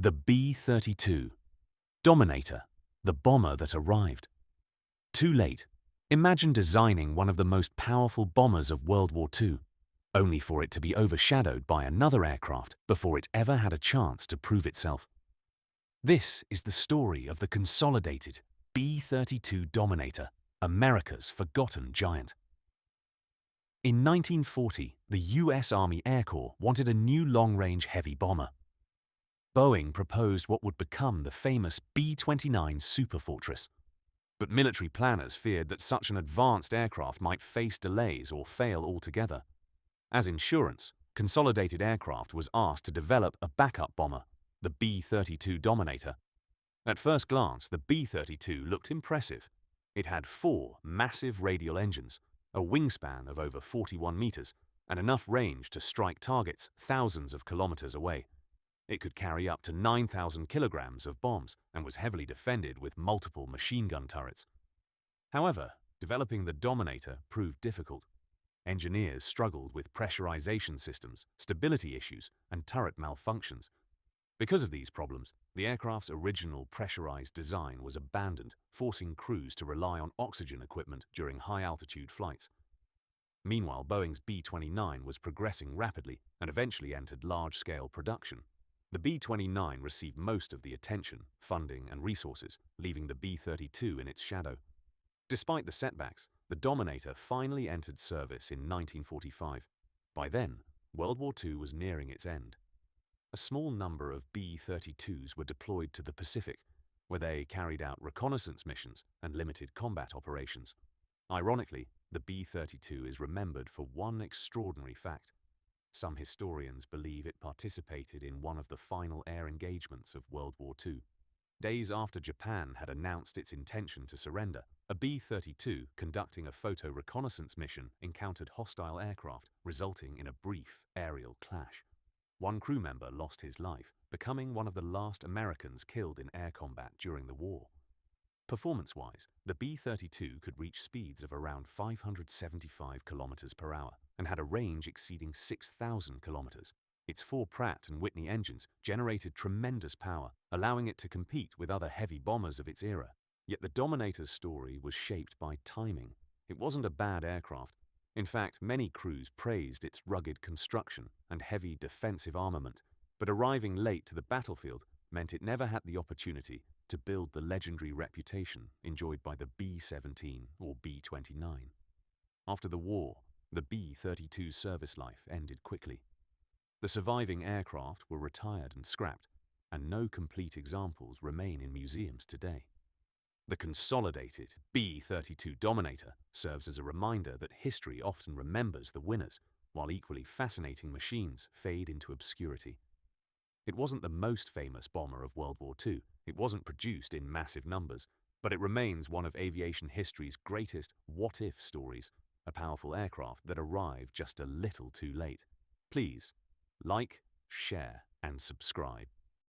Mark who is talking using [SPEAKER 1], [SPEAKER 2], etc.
[SPEAKER 1] The B-32. Dominator, the bomber that arrived. Too late. Imagine designing one of the most powerful bombers of World War II, only for it to be overshadowed by another aircraft before it ever had a chance to prove itself. This is the story of the consolidated B-32 Dominator, America's forgotten giant. In 1940, the US Army Air Corps wanted a new long-range heavy bomber. Boeing proposed what would become the famous B-29 Superfortress. But military planners feared that such an advanced aircraft might face delays or fail altogether. As insurance, Consolidated Aircraft was asked to develop a backup bomber, the B-32 Dominator. At first glance, the B-32 looked impressive. It had 4 massive radial engines, a wingspan of over 41 meters, and enough range to strike targets thousands of kilometers away. It could carry up to 9,000 kilograms of bombs and was heavily defended with multiple machine gun turrets. However, developing the Dominator proved difficult. Engineers struggled with pressurization systems, stability issues, and turret malfunctions. Because of these problems, the aircraft's original pressurized design was abandoned, forcing crews to rely on oxygen equipment during high-altitude flights. Meanwhile, Boeing's B-29 was progressing rapidly and eventually entered large-scale production. The B-29 received most of the attention, funding, and resources, leaving the B-32 in its shadow. Despite the setbacks, the Dominator finally entered service in 1945. By then, World War II was nearing its end. A small number of B-32s were deployed to the Pacific, where they carried out reconnaissance missions and limited combat operations. Ironically, the B-32 is remembered for one extraordinary fact. Some historians believe it participated in one of the final air engagements of World War II. Days after Japan had announced its intention to surrender, a B-32 conducting a photo reconnaissance mission encountered hostile aircraft, resulting in a brief aerial clash. One crew member lost his life, becoming one of the last Americans killed in air combat during the war. Performance-wise, the B-32 could reach speeds of around 575 kilometers per hour and had a range exceeding 6,000 kilometers. Its 4 Pratt & Whitney engines generated tremendous power, allowing it to compete with other heavy bombers of its era. Yet the Dominator's story was shaped by timing. It wasn't a bad aircraft. In fact, many crews praised its rugged construction and heavy defensive armament, but arriving late to the battlefield meant it never had the opportunity to build the legendary reputation enjoyed by the B-17 or B-29. After the war, the B-32's service life ended quickly. The surviving aircraft were retired and scrapped, and no complete examples remain in museums today. The consolidated B-32 Dominator serves as a reminder that history often remembers the winners, while equally fascinating machines fade into obscurity. It wasn't the most famous bomber of World War II. It wasn't produced in massive numbers, but it remains one of aviation history's greatest what-if stories, a powerful aircraft that arrived just a little too late. Please, like, share, and subscribe.